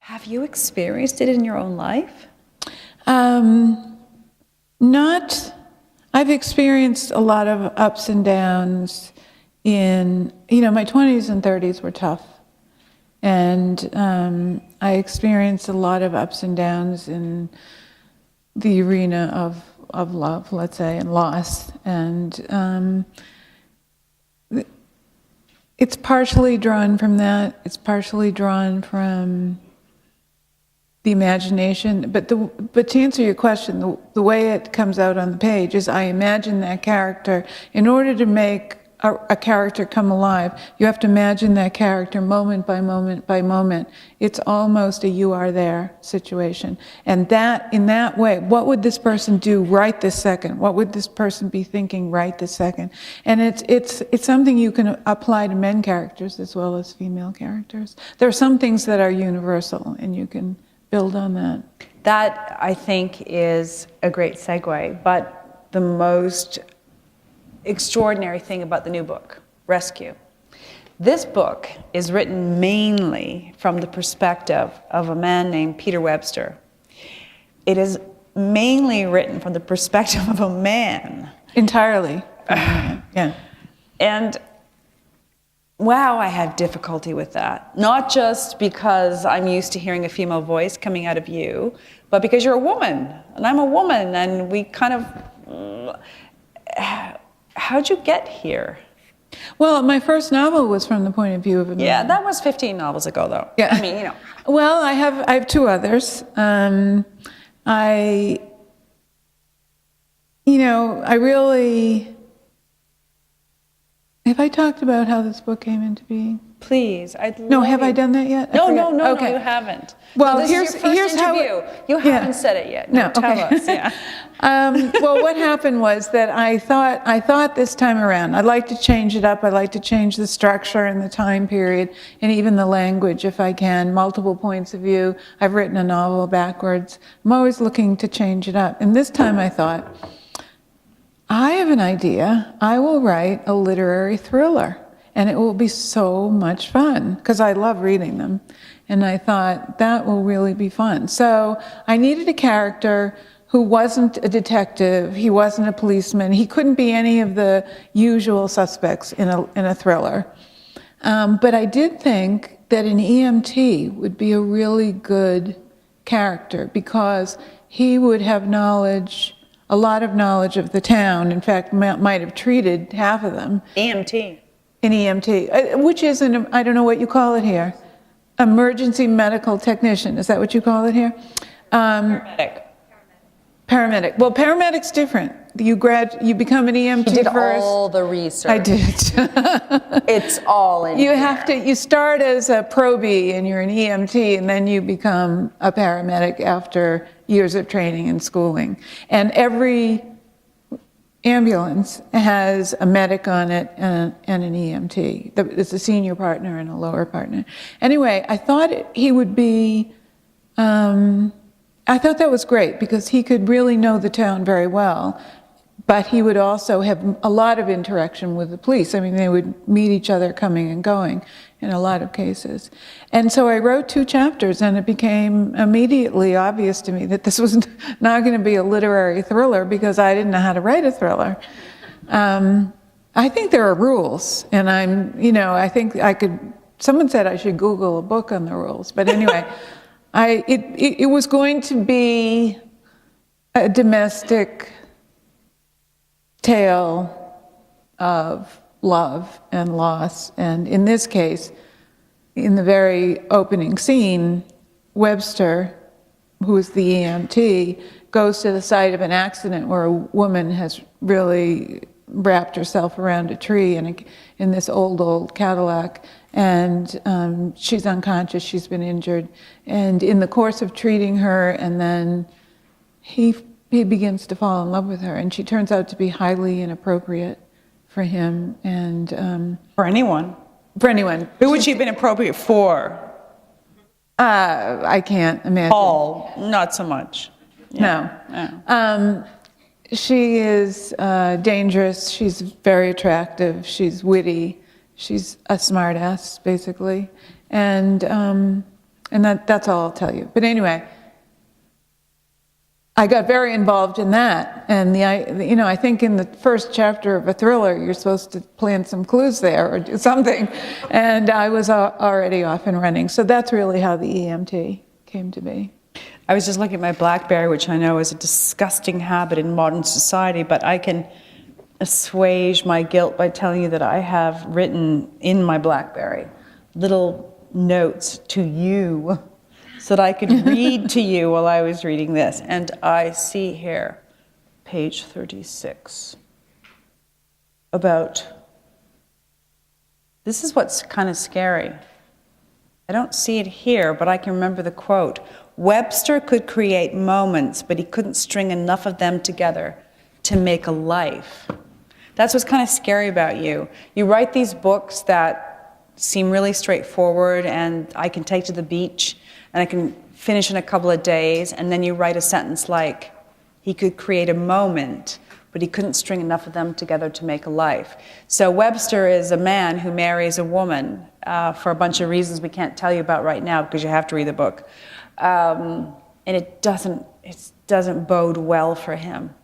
Have you experienced it in your own life? I've experienced a lot of ups and downs my 20s and 30s were tough. And I experienced a lot of ups and downs in the arena of love, let's say, and loss. And it's partially drawn from that. It's partially drawn from the imagination. But to answer your question, the way it comes out on the page is I imagine that character. In order to make a character come alive, you have to imagine that character moment by moment by moment. It's almost a you are there situation. And that, in that way, what would this person do right this second? What would this person be thinking right this second? And it's something you can apply to men characters as well as female characters. There are some things that are universal, and you can build on that. That, I think, is a great segue, but the most extraordinary thing about the new book, Rescue. This book is written mainly from the perspective of a man named Peter Webster. It is mainly written from the perspective of a man. Entirely. Yeah. And wow, I had difficulty with that. Not just because I'm used to hearing a female voice coming out of you, but because you're a woman, and I'm a woman, and we kind of... How'd you get here? Well, my first novel was from the point of view of a man. Yeah, that was 15 novels ago, though. Yeah. I mean, Well, I have two others. I really... Have I talked about how this book came into being? Please, I'd love No, have I done that yet? No, Okay. no, you haven't. Well, so this is your first interview. You haven't said it yet. No, tell us. Yeah. Well, what happened was that I thought this time around, I'd like to change it up. I'd like to change the structure and the time period and even the language if I can, multiple points of view. I've written a novel backwards. I'm always looking to change it up. And this time I thought, I have an idea. I will write a literary thriller, and it will be so much fun because I love reading them. And I thought that will really be fun. So I needed a character who wasn't a detective, he wasn't a policeman, he couldn't be any of the usual suspects in a thriller. But I did think that an EMT would be a really good character because he would have a lot of knowledge of the town. In fact, might have treated half of them. EMT. An EMT, which is I don't know what you call it here. Emergency medical technician, is that what you call it here? Paramedic. Paramedic. Well, paramedic's different. You become an EMT You did first. all the research. I did. It's all in You start as a probie and you're an EMT, and then you become a paramedic after years of training and schooling. And every ambulance has a medic on it and an EMT. It's a senior partner and a lower partner. Anyway, I thought he would be, I thought that was great because he could really know the town very well, but he would also have a lot of interaction with the police. I mean, they would meet each other coming and going in a lot of cases. And so I wrote 2 chapters, and it became immediately obvious to me that this was not going to be a literary thriller because I didn't know how to write a thriller. I think there are rules, and I think someone said I should Google a book on the rules, but anyway, it was going to be a domestic tale of love and loss. And in this case, in the very opening scene, Webster, who is the EMT, goes to the site of an accident where a woman has really wrapped herself around a tree in this old Cadillac, and she's unconscious, she's been injured. And in the course of treating her, and then he begins to fall in love with her, and she turns out to be highly inappropriate for him. And For anyone. For anyone. Who would she have been appropriate for? I can't imagine. Paul, not so much. Yeah. No. She is dangerous. She's very attractive. She's witty. She's a smartass, basically. And And that's all I'll tell you. But anyway, I got very involved in that. And I think in the first chapter of a thriller, you're supposed to plant some clues there or do something. And I was already off and running. So that's really how the EMT came to be. I was just looking at my BlackBerry, which I know is a disgusting habit in modern society, but I can assuage my guilt by telling you that I have written in my BlackBerry little notes to you so that I could read to you while I was reading this. And I see here, page 36, about, this is what's kind of scary. I don't see it here, but I can remember the quote. Webster could create moments, but he couldn't string enough of them together to make a life. That's what's kind of scary about you. You write these books that seem really straightforward and I can take to the beach and I can finish in a couple of days, and then you write a sentence like, he could create a moment, but he couldn't string enough of them together to make a life. So Webster is a man who marries a woman for a bunch of reasons we can't tell you about right now because you have to read the book. And it doesn't bode well for him.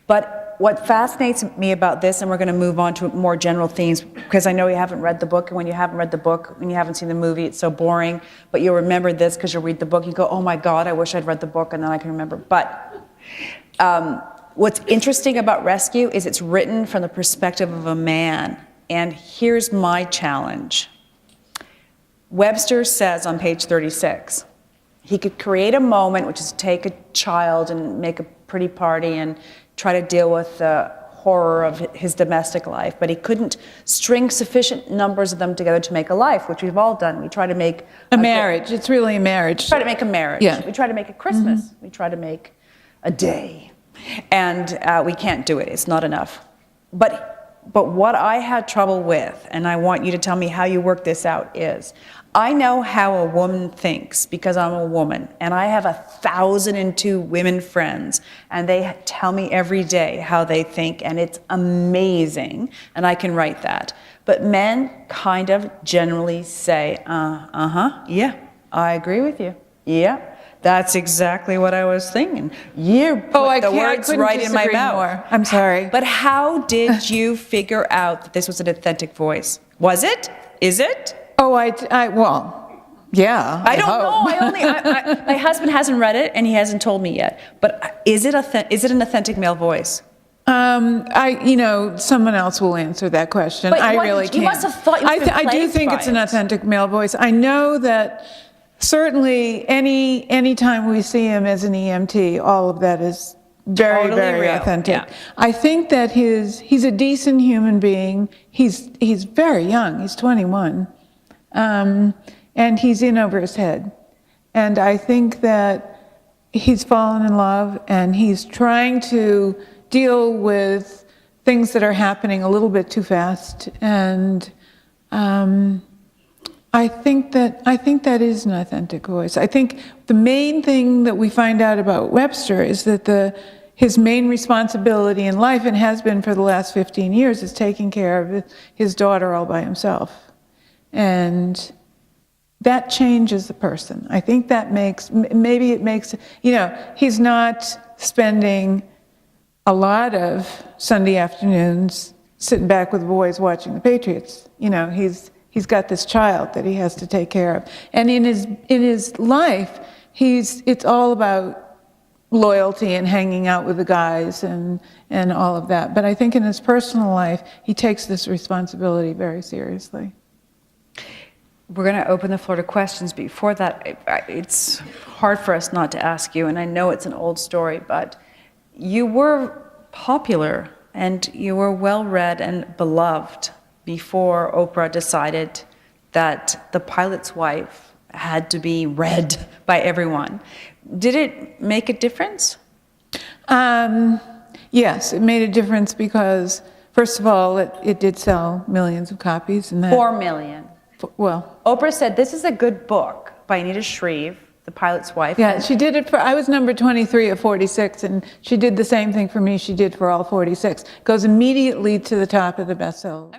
But what fascinates me about this, and we're going to move on to more general themes, because I know you haven't read the book, and when you haven't read the book, when you haven't seen the movie, it's so boring, but you'll remember this because you'll read the book, you go, oh my God, I wish I'd read the book, and then I can remember. But what's interesting about Rescue is it's written from the perspective of a man, and here's my challenge. Webster says on page 36, he could create a moment, which is take a child and make a pretty party and try to deal with the horror of his domestic life, but he couldn't string sufficient numbers of them together to make a life, which we've all done. We try to make a marriage. It's really a marriage. We try to make a marriage. Yeah. We try to make a Christmas. Mm-hmm. We try to make a day. And we can't do it. It's not enough. But what I had trouble with, and I want you to tell me how you work this out, is I know how a woman thinks because I'm a woman, and I have 1,002 women friends, and they tell me every day how they think, and it's amazing, and I can write that. But men kind of generally say, yeah, I agree with you. Yeah, that's exactly what I was thinking. You put the words right in my mouth. More. I'm sorry. But how did you figure out that this was an authentic voice? Was it? Is it? Oh, well, yeah. I don't know. My husband hasn't read it, and he hasn't told me yet. But is it an authentic male voice? Someone else will answer that question. But I really can't. You must have thought you were I do think it's an authentic male voice. I know that certainly any time we see him as an EMT, all of that is very, totally very real. Authentic. Yeah. I think that he's a decent human being. He's very young. He's 21. And he's in over his head. And I think that he's fallen in love and he's trying to deal with things that are happening a little bit too fast. And I think that is an authentic voice. I think the main thing that we find out about Webster is that his main responsibility in life, and has been for the last 15 years, is taking care of his daughter all by himself. And that changes the person. I think that maybe it makes, he's not spending a lot of Sunday afternoons sitting back with the boys watching the Patriots. He's got this child that he has to take care of. And in his life, it's all about loyalty and hanging out with the guys and all of that. But I think in his personal life, he takes this responsibility very seriously. We're going to open the floor to questions. Before that, it's hard for us not to ask you, and I know it's an old story, but you were popular and you were well-read and beloved before Oprah decided that The Pilot's Wife had to be read by everyone. Did it make a difference? Yes, it made a difference because, first of all, it did sell millions of copies. And 4 million. Well, Oprah said, this is a good book by Anita Shreve, The Pilot's Wife. Yeah, she did it I was number 23 of 46, and she did the same thing for me she did for all 46. Goes immediately to the top of the bestseller.